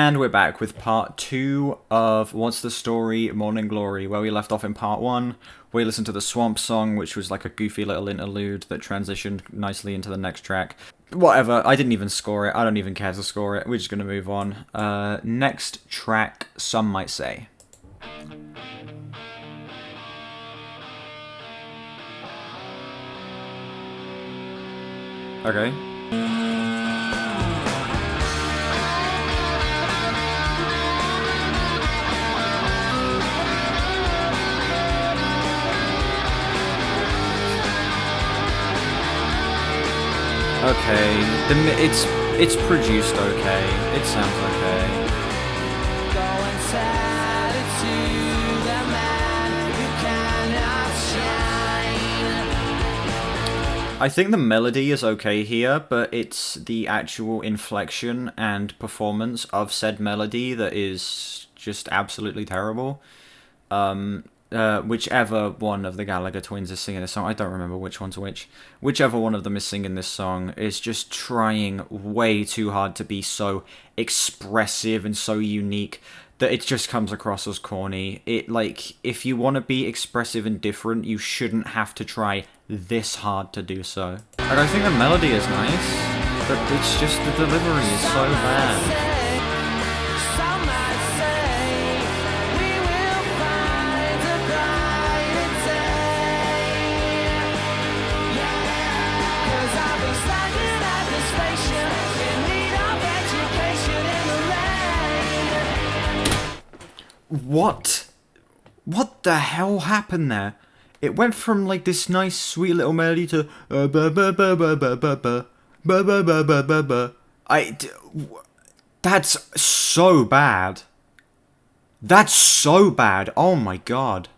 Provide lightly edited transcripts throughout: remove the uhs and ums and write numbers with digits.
And we're back with part 2 of What's the Story? Morning Glory, where we left off in part 1. We listened to the Swamp Song, which was like a goofy little interlude that transitioned nicely into the next track. Whatever, I didn't even score it. I don't even care to score it. We're just going to move on. Next track, Some Might Say. Okay. Okay, it's produced okay. It sounds okay. I think the melody is okay here, but it's the actual inflection and performance of said melody that is just absolutely terrible. Whichever one of the Gallagher twins is singing this song, I don't remember which one's which. Whichever one of them is singing this song is just trying way too hard to be so expressive and so unique that it just comes across as corny. If you want to be expressive and different, you shouldn't have to try this hard to do so. I think the melody is nice, but it's just the delivery is so bad. What the hell happened there? It went from like this nice sweet little melody to that's so bad. That's so bad. Oh my god.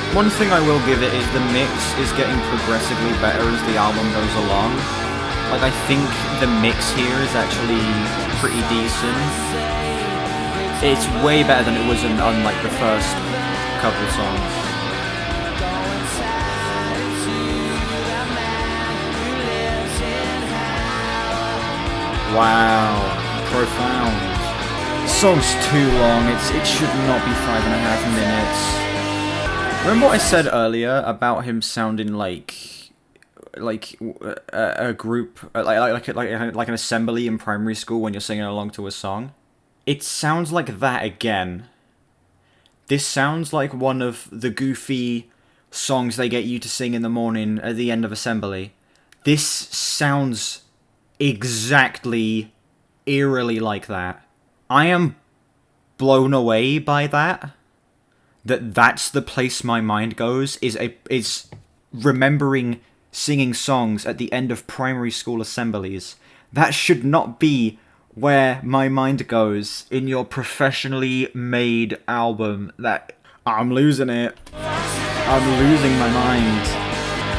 One thing I will give it is the mix is getting progressively better as the album goes along. Like, I think the mix here is actually pretty decent. It's way better than it was on like the first couple songs. Wow, profound. Song's too long. It should not be 5.5 minutes. Remember what I said earlier about him sounding like a group, like an assembly in primary school when you're singing along to a song? It sounds like that again. This sounds like one of the goofy songs they get you to sing in the morning at the end of assembly. This sounds exactly, eerily like that. I am blown away by that. That's the place my mind goes, is remembering singing songs at the end of primary school assemblies. That should not be where my mind goes in your professionally made album. That I'm losing it. I'm losing my mind.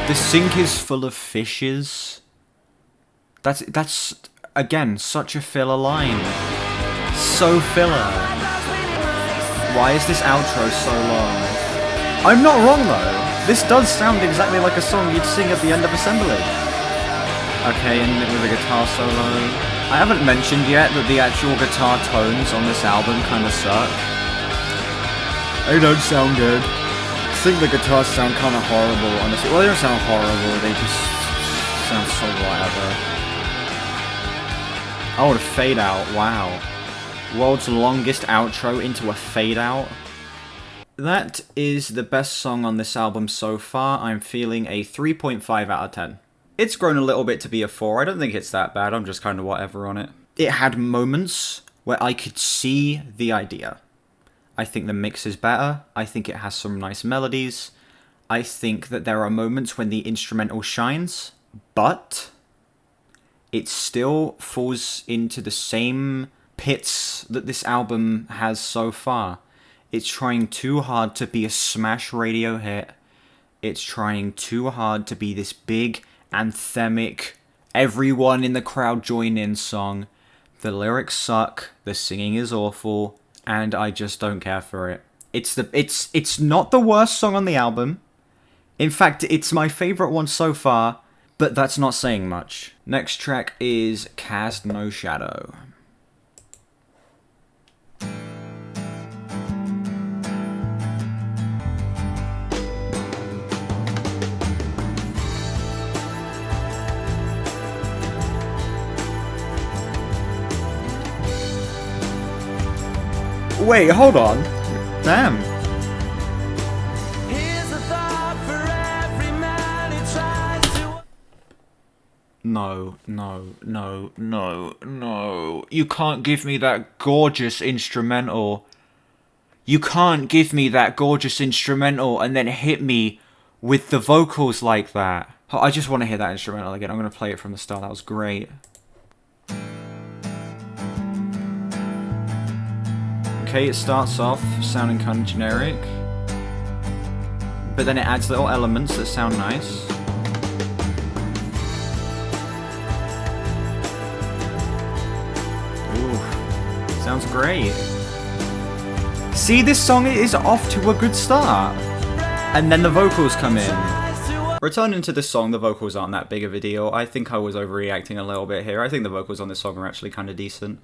The sink is full of fishes. That's again such a filler line. So filler. Why is this outro so long? I'm not wrong though. This does sound exactly like a song you'd sing at the end of assembly. Okay, and with a guitar solo. I haven't mentioned yet that the actual guitar tones on this album kind of suck. They don't sound good. I think the guitars sound kind of horrible, honestly. Well, they don't sound horrible, they just sound so whatever. Oh, the fade out, wow. World's longest outro into a fade out. That is the best song on this album so far. I'm feeling a 3.5 out of 10. It's grown a little bit to be a 4. I don't think it's that bad. I'm just kind of whatever on it. It had moments where I could see the idea. I think the mix is better. I think it has some nice melodies. I think that there are moments when the instrumental shines, but it still falls into the same pits that this album has so far. It's trying too hard to be a smash radio hit. It's trying too hard to be this big, anthemic, everyone in the crowd join in song. The lyrics suck, the singing is awful, and I just don't care for it. It's not the worst song on the album. In fact, it's my favorite one so far, but that's not saying much. Next track is Cast No Shadow. Wait, hold on. Damn. No. You can't give me that gorgeous instrumental. You can't give me that gorgeous instrumental and then hit me with the vocals like that. I just want to hear that instrumental again. I'm going to play it from the start. That was great. Okay, it starts off sounding kind of generic, but then it adds little elements that sound nice. Ooh, sounds great. See, this song is off to a good start, and then the vocals come in. Returning to this song, the vocals aren't that big of a deal. I think I was overreacting a little bit here. I think the vocals on this song are actually kind of decent.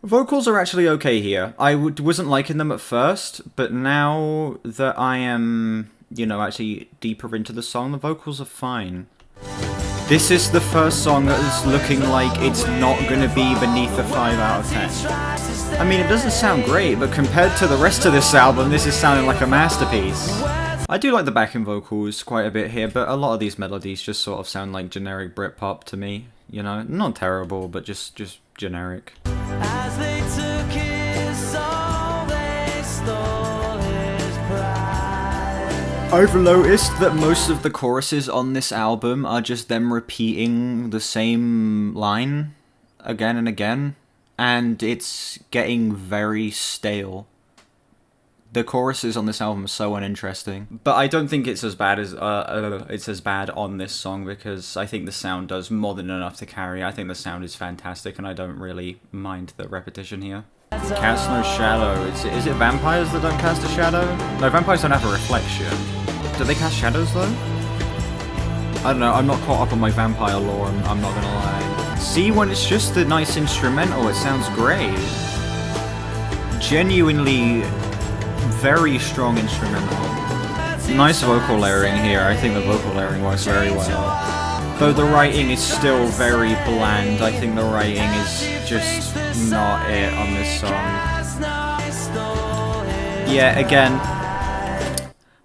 Vocals are actually okay here. I wasn't liking them at first, but now that I am, you know, actually deeper into the song, the vocals are fine. This is the first song that is looking like it's not going to be beneath a 5 out of 10. I mean, it doesn't sound great, but compared to the rest of this album, this is sounding like a masterpiece. I do like the backing vocals quite a bit here, but a lot of these melodies just sort of sound like generic Britpop to me. You know, not terrible, but just generic. As they took his soul, they stole his pride. I've noticed that most of the choruses on this album are just them repeating the same line again and again, and it's getting very stale. The choruses on this album are so uninteresting, but I don't think it's as bad as on this song, because I think the sound does more than enough to carry. I think the sound is fantastic, and I don't really mind the repetition here. Cast no shadow. Is it vampires that don't cast a shadow? No, vampires don't have a reflection. Do they cast shadows though? I don't know. I'm not caught up on my vampire lore. I'm not gonna lie. See, when it's just a nice instrumental, it sounds great. Genuinely. Very strong instrumental. Nice vocal layering here. I think the vocal layering works very well. Though the writing is still very bland. I think the writing is just not it on this song. Yeah, again,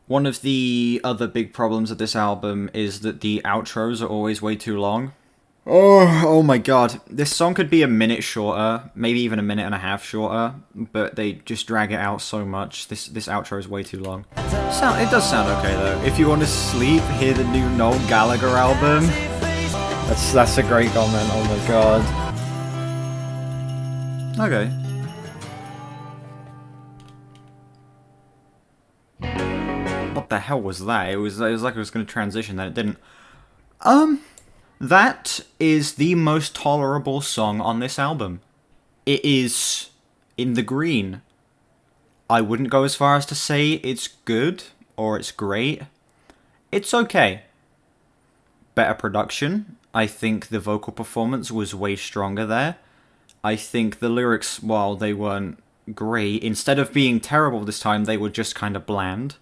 one of the other big problems of this album is that the outros are always way too long. Oh my god. This song could be a minute shorter, maybe even a minute and a half shorter, but they just drag it out so much. This outro is way too long. It does sound okay though. If you want to sleep, hear the new Noel Gallagher album. That's a great comment, oh my god. Okay. What the hell was that? It was like it was going to transition, then it didn't. That is the most tolerable song on this album. It is in the green. I wouldn't go as far as to say it's good or it's great. It's okay. Better production. I think the vocal performance was way stronger there. I think the lyrics, while they weren't great, instead of being terrible this time, they were just kind of bland.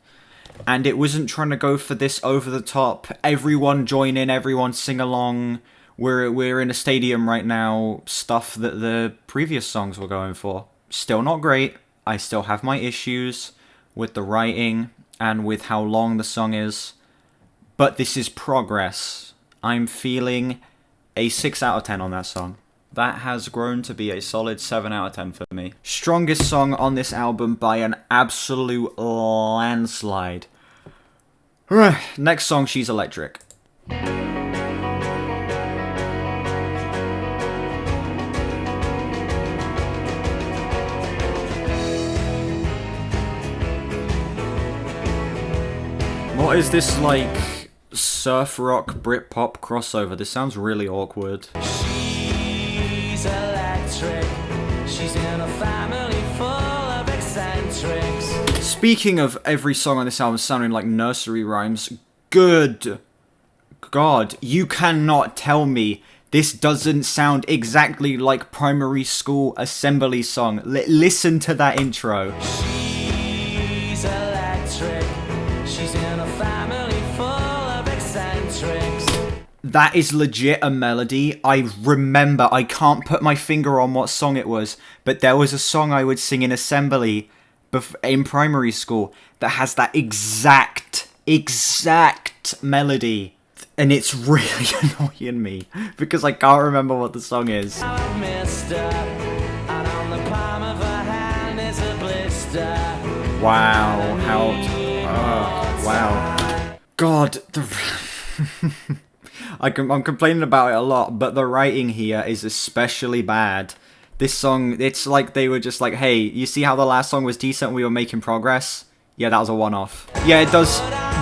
And it wasn't trying to go for this over-the-top, everyone join in, everyone sing along, we're in a stadium right now, stuff that the previous songs were going for. Still not great. I still have my issues with the writing and with how long the song is. But this is progress. I'm feeling a 6 out of 10 on that song. That has grown to be a solid 7 out of 10 for me. Strongest song on this album by an absolute landslide. Next song, She's Electric. What is this, like, surf rock Britpop crossover? This sounds really awkward. She's electric. She's in a family full of eccentrics. Speaking of every song on this album sounding like nursery rhymes, good God, you cannot tell me this doesn't sound exactly like primary school assembly song. Listen to that intro. She's electric. She's in a family full of eccentrics. That is legit a melody. I remember, I can't put my finger on what song it was, but there was a song I would sing in assembly in primary school that has that exact melody. And it's really annoying me because I can't remember what the song is. Wow, how... wow. God, I'm complaining about it a lot, but the writing here is especially bad. This song, it's like they were just like, hey, you see how the last song was decent, we were making progress? Yeah, that was a one-off. Yeah, it does...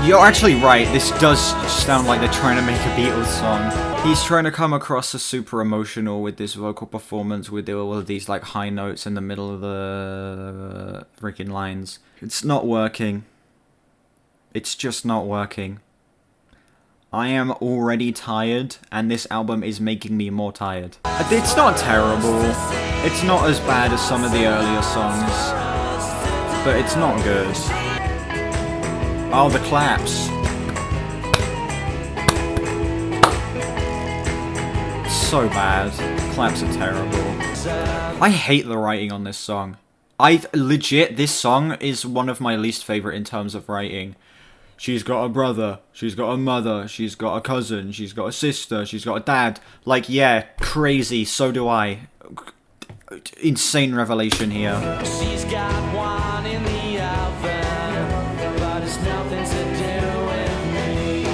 You're actually right, this does sound like they're trying to make a Beatles song. He's trying to come across as super emotional with this vocal performance, with all of these like high notes in the middle of the freaking lines. It's not working. It's just not working. I am already tired, and this album is making me more tired. It's not terrible. It's not as bad as some of the earlier songs, but it's not good. Oh, the claps. So bad. Claps are terrible. I hate the writing on this song. Legit, this song is one of my least favorite in terms of writing. She's got a brother, she's got a mother, she's got a cousin, she's got a sister, she's got a dad. Like, yeah, crazy, so do I. Insane revelation here. She's got one in the oven, but it's nothing to do with me.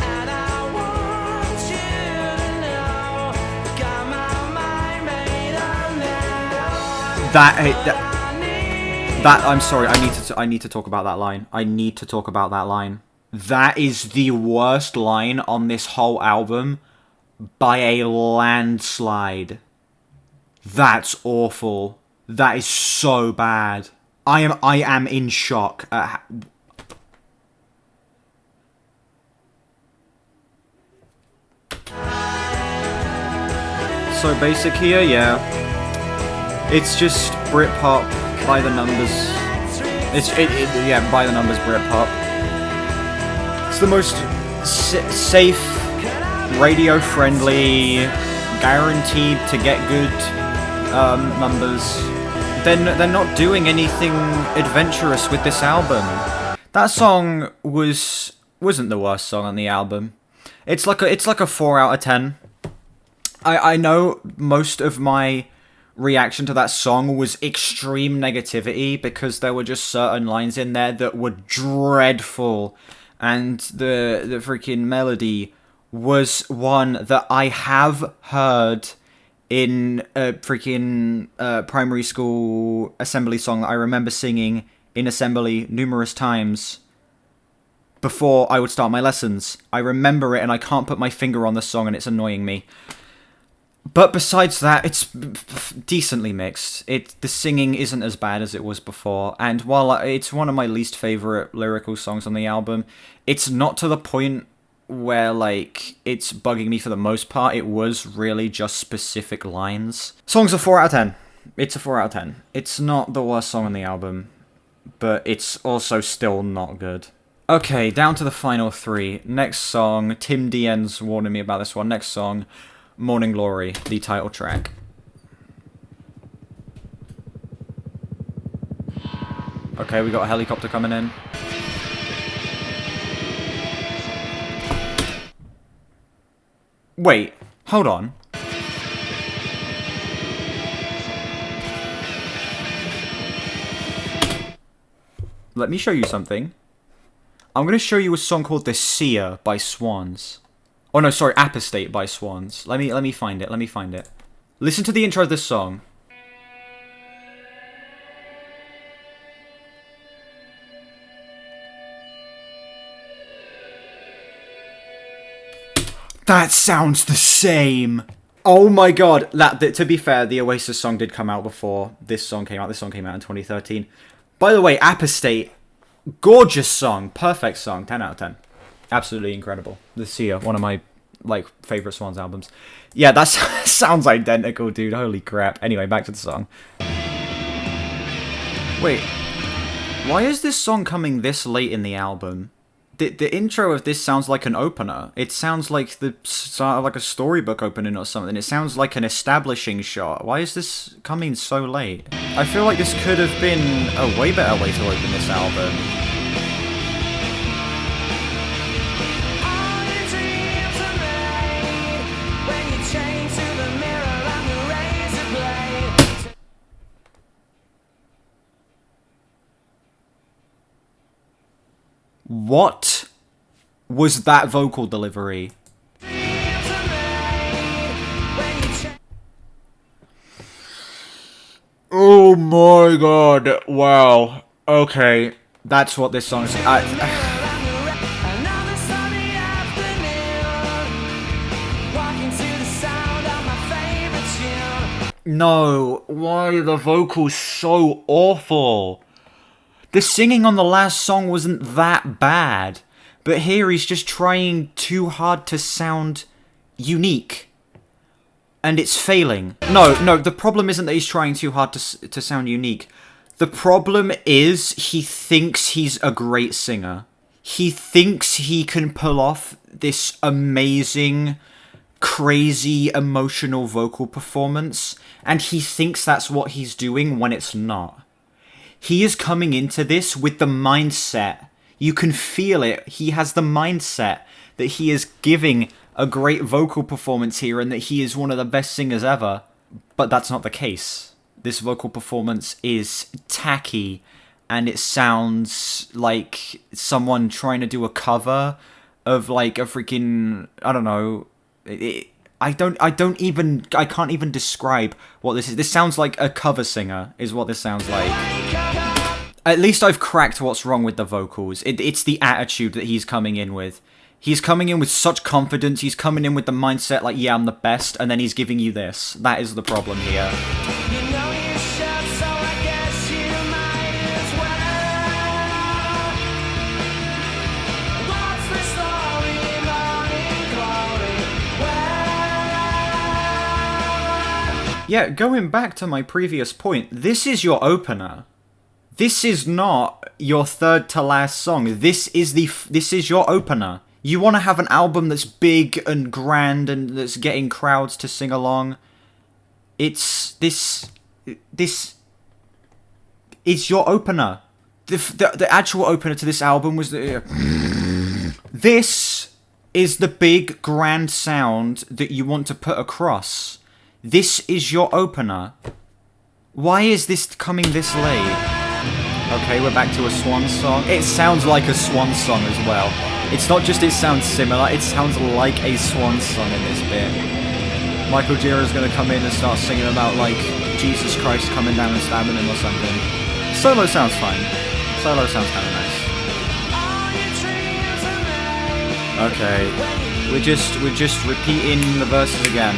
And I want you to know, got my mind made up now. That I'm sorry, I need to talk about that line. I need to talk about that line. That is the worst line on this whole album by a landslide. That's awful. That is so bad. I am in shock at So basic here, yeah. It's just Britpop by the numbers. Yeah, by the numbers Britpop. It's the most safe, radio-friendly, guaranteed to get good numbers. They're not doing anything adventurous with this album. That song wasn't the worst song on the album. It's like a 4 out of 10. I know most of my reaction to that song was extreme negativity because there were just certain lines in there that were dreadful, and the freaking melody was one that I have heard in a freaking primary school assembly song that I remember singing in assembly numerous times before I would start my lessons. I remember it and I can't put my finger on the song and it's annoying me. But besides that, it's decently mixed. The singing isn't as bad as it was before, and while it's one of my least favorite lyrical songs on the album, it's not to the point where, like, it's bugging me for the most part. It was really just specific lines. Song's a 4 out of 10. It's a 4 out of 10. It's not the worst song on the album, but it's also still not good. Okay, down to the final 3. Next song, Tim DN's warning me about this one. Next song, Morning Glory, the title track. Okay, we got a helicopter coming in. Wait, hold on. Let me show you something. I'm going to show you a song called The Seer by Swans. Oh no, sorry, Apostate by Swans. Let me find it, Listen to the intro of this song. That sounds the same. Oh my god. To be fair, the Oasis song did come out before this song came out. This song came out in 2013. By the way, Apostate, gorgeous song. Perfect song. 10 out of 10. Absolutely incredible. The Seer, one of my favorite Swans albums. Yeah, that sounds identical, dude. Holy crap. Anyway, back to the song. Wait. Why is this song coming this late in the album? The intro of this sounds like an opener. It sounds like the start of like a storybook opening or something. It sounds like an establishing shot. Why is this coming so late? I feel like this could have been a way better way to open this album. What was that vocal delivery? Oh my god, wow. Okay, that's what this song is. No, why are the vocals so awful? The singing on the last song wasn't that bad, but here he's just trying too hard to sound unique. And it's failing. No, the problem isn't that he's trying too hard to sound unique. The problem is he thinks he's a great singer. He thinks he can pull off this amazing, crazy, emotional vocal performance, and he thinks that's what he's doing when it's not. He is coming into this with the mindset. You can feel it. He has the mindset that he is giving a great vocal performance here and that he is one of the best singers ever. But that's not the case. This vocal performance is tacky and it sounds like someone trying to do a cover of like a freaking, I don't know, I can't even describe what this is. This sounds like a cover singer, is what this sounds like. At least I've cracked what's wrong with the vocals. It's the attitude that he's coming in with. He's coming in with such confidence, he's coming in with the mindset like, yeah, I'm the best, and then he's giving you this. That is the problem here. You know you should, so I guess you might as well. What's the story, morning glory? Well, yeah, going back to my previous point, this is your opener. This is not your third to last song. This is your opener. You want to have an album that's big and grand and that's getting crowds to sing along. This is your opener. The actual opener to this album was this is the big grand sound that you want to put across. This is your opener. Why is this coming this late? Okay, we're back to a Swan song. It sounds like a Swan song as well. It's not just it sounds similar, it sounds like a Swan song in this bit. Michael Gira is going to come in and start singing about, like, Jesus Christ coming down and stabbing him or something. Solo sounds fine. Solo sounds kind of nice. Okay, we're just repeating the verses again.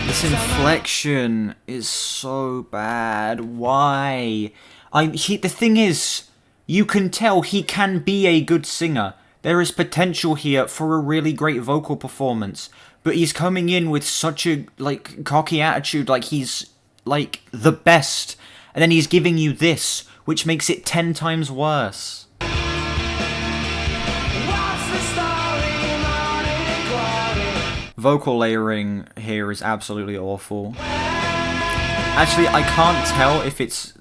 This inflection is so bad. Why? The thing is, you can tell he can be a good singer. There is potential here for a really great vocal performance. But he's coming in with such a, like, cocky attitude, like he's, like, the best. And then he's giving you this, which makes it 10 times worse. what's the story, morning glory? Vocal layering here is absolutely awful. Actually, I can't tell if it's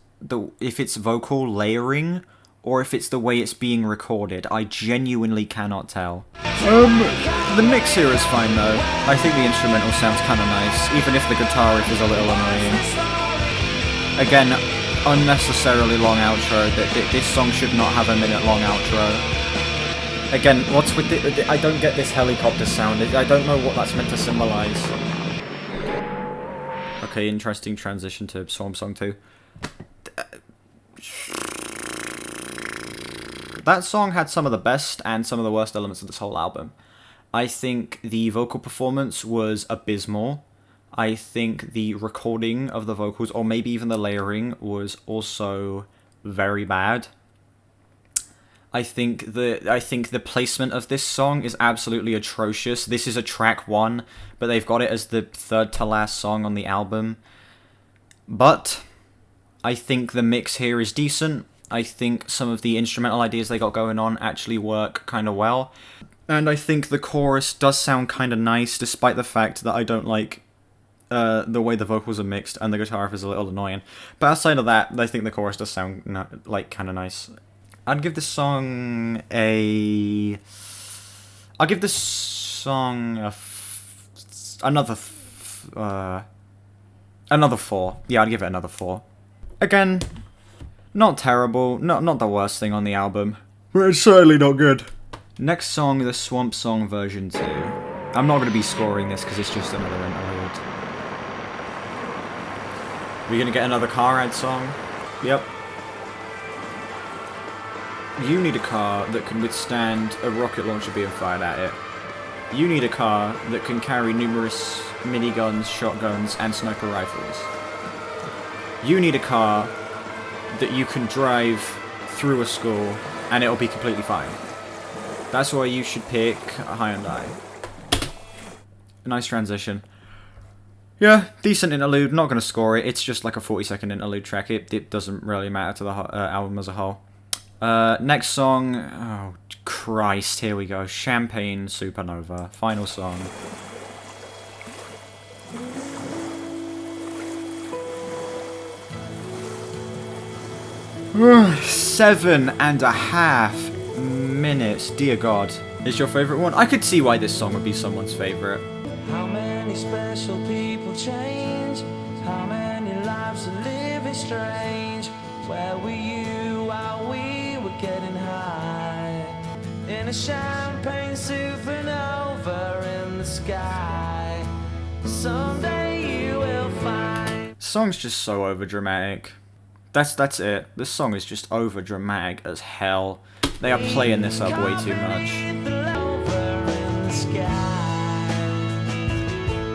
vocal layering or if it's the way it's being recorded. I genuinely cannot tell. The mix here is fine though. I think the instrumental sounds kind of nice, even if the guitar riff is a little annoying. Again, unnecessarily long outro. This song should not have a minute-long outro. Again, what's with I don't get this helicopter sound. I don't know what that's meant to symbolize. Okay, interesting transition to Swarm Song 2. That song had some of the best and some of the worst elements of this whole album. I think the vocal performance was abysmal. I think the recording of the vocals, or maybe even the layering, was also very bad. I think the placement of this song is absolutely atrocious. This is a track 1, but they've got it as the third to last song on the album. But I think the mix here is decent. I think some of the instrumental ideas they got going on actually work kind of well. And I think the chorus does sound kind of nice, despite the fact that I don't like the way the vocals are mixed and the guitar riff is a little annoying. But outside of that, I think the chorus does sound kind of nice. I'd give this song a... I'll give this song another 4. Yeah, I'd give it another 4. Again, not terrible, not the worst thing on the album, but it's certainly not good. Next song, the Swamp Song version 2. I'm not going to be scoring this because it's just another interlude. We're going to get another car ad song. Yep. You need a car that can withstand a rocket launcher being fired at it. You need a car that can carry numerous miniguns, shotguns, and sniper rifles. You need a car that you can drive through a school and it'll be completely fine. That's why you should pick a Hyundai. A nice transition. Yeah, decent interlude, not going to score it. It's just like a 40-second interlude track. It doesn't really matter to the album as a whole. Next song, oh Christ, here we go. Champagne Supernova, final song. Ugh, 7.5 minutes, dear God. Is your favourite one? I could see why this song would be someone's favourite. How many special people change? How many lives are living strange? Where were you while we were getting high? In a champagne supernova in the sky. Someday you will find. Song's just so overdramatic. That's it. This song is just overdramatic as hell. They are playing this up way too much.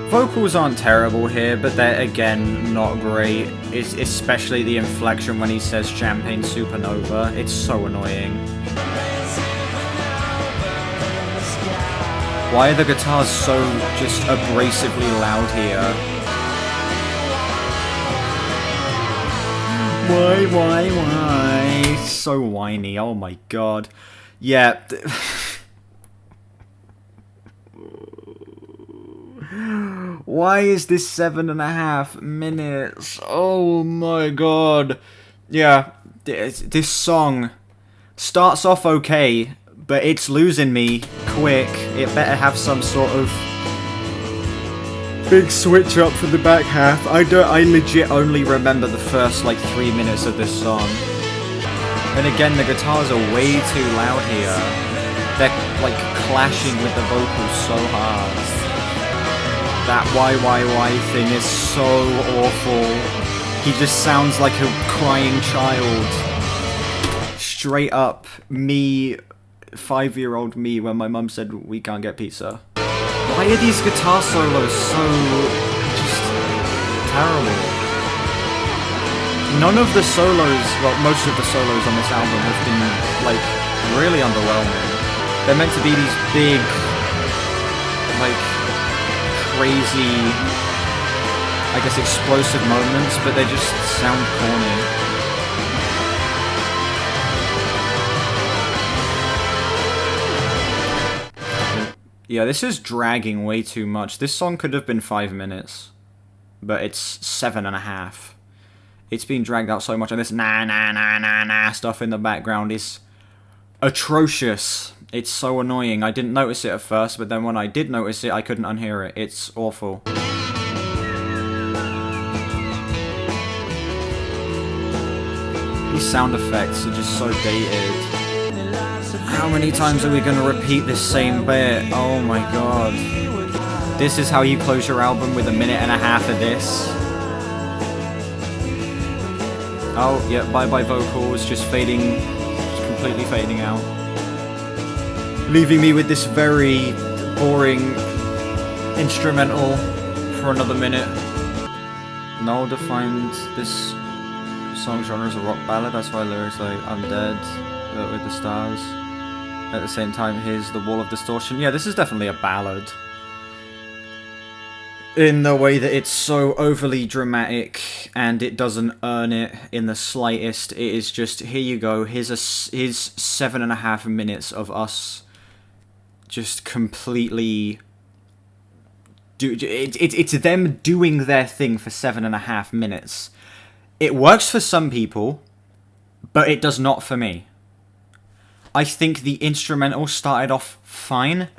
Vocals aren't terrible here, but they're, again, not great. It's especially the inflection when he says Champagne Supernova. It's so annoying. Why are the guitars so just abrasively loud here? Why? So whiny, oh my god. Yeah. Why is this 7.5 minutes? Oh my god. Yeah, this song starts off okay, but it's losing me quick. It better have some sort of big switch up for the back half. I legit only remember the first like 3 minutes of this song. And again, the guitars are way too loud here. They're like clashing with the vocals so hard. That why thing is so awful. He just sounds like a crying child. Straight up me, 5-year-old me, when my mum said we can't get pizza. Why are these guitar solos so just terrible? None of the solos, well, most of the solos on this album have been, like, really underwhelming. They're meant to be these big, like, crazy, I guess, explosive moments, but they just sound corny. Yeah, this is dragging way too much. This song could have been 5 minutes, but it's 7.5. It's being dragged out so much, and this na stuff in the background is atrocious. It's so annoying. I didn't notice it at first, but then when I did notice it, I couldn't unhear it. It's awful. These sound effects are just so dated. How many times are we going to repeat this same bit? Oh my god. This is how you close your album, with 1.5 minutes of this? Oh, yeah, bye-bye vocals, just fading, just completely fading out. Leaving me with this very boring instrumental for another minute. Noel defined this song genre as a rock ballad. That's why lyrics like "I'm dead" with the stars. At the same time, here's the wall of distortion. Yeah, this is definitely a ballad. In the way that it's so overly dramatic and it doesn't earn it in the slightest. It is just, here you go, here's 7.5 minutes of us just completely... It's them doing their thing for 7.5 minutes. It works for some people, but it does not for me. I think the instrumental started off fine,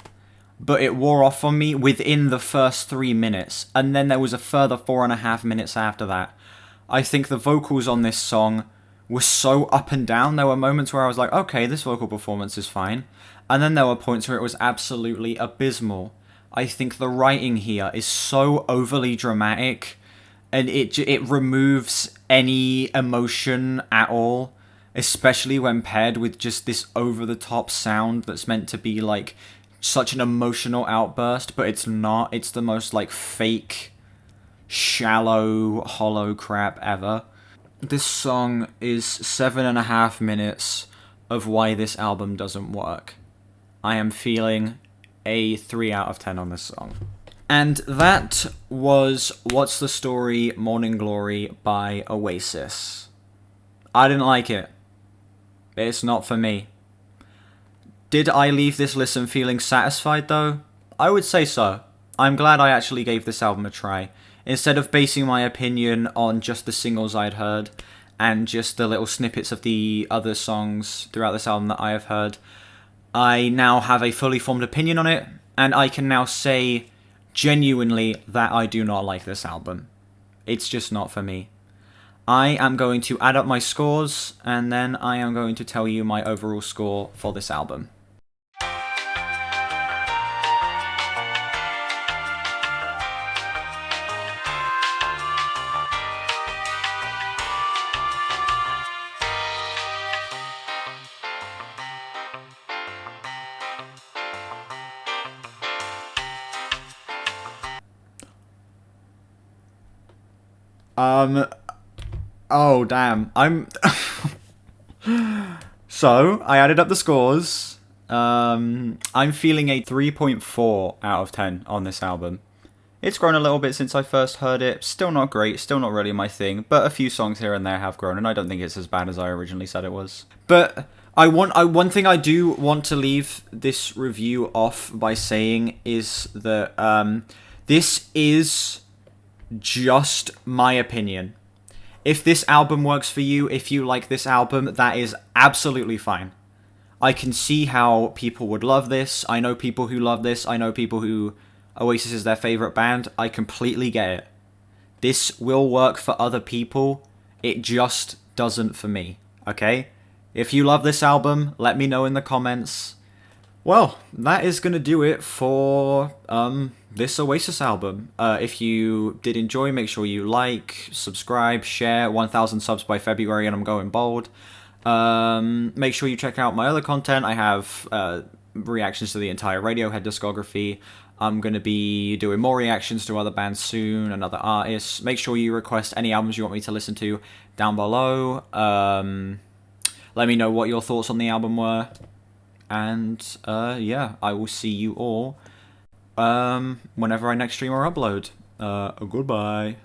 but it wore off on me within the first 3 minutes, and then there was a further 4.5 minutes after that. I think the vocals on this song were so up and down. There were moments where I was like, okay, this vocal performance is fine, and then there were points where it was absolutely abysmal. I think the writing here is so overly dramatic, and it removes any emotion at all, especially when paired with just this over-the-top sound that's meant to be like such an emotional outburst, but it's not. It's the most like fake, shallow, hollow crap ever. This song is 7.5 minutes of why this album doesn't work. I am feeling a 3 out of 10 on this song. And that was What's the Story, Morning Glory by Oasis. I didn't like it. It's not for me. Did I leave this listen feeling satisfied though? I would say so. I'm glad I actually gave this album a try. Instead of basing my opinion on just the singles I'd heard and just the little snippets of the other songs throughout this album that I have heard, I now have a fully formed opinion on it, and I can now say genuinely that I do not like this album. It's just not for me. I am going to add up my scores, and then I am going to tell you my overall score for this album. Oh, damn. So, I added up the scores. I'm feeling a 3.4 out of 10 on this album. It's grown a little bit since I first heard it. Still not great, still not really my thing, but a few songs here and there have grown, and I don't think it's as bad as I originally said it was. But one thing I do want to leave this review off by saying is that this is just my opinion. If this album works for you, if you like this album, that is absolutely fine. I can see how people would love this. I know people who love this. I know people who Oasis is their favorite band. I completely get it. This will work for other people. It just doesn't for me, okay? If you love this album, let me know in the comments. Well, that is going to do it for this Oasis album. If you did enjoy, make sure you like, subscribe, share. 1,000 subs by February and I'm going bold. Make sure you check out my other content. I have reactions to the entire Radiohead discography. I'm going to be doing more reactions to other bands soon and other artists. Make sure you request any albums you want me to listen to down below. Let me know what your thoughts on the album were. And, yeah, I will see you all whenever I next stream or upload. Goodbye.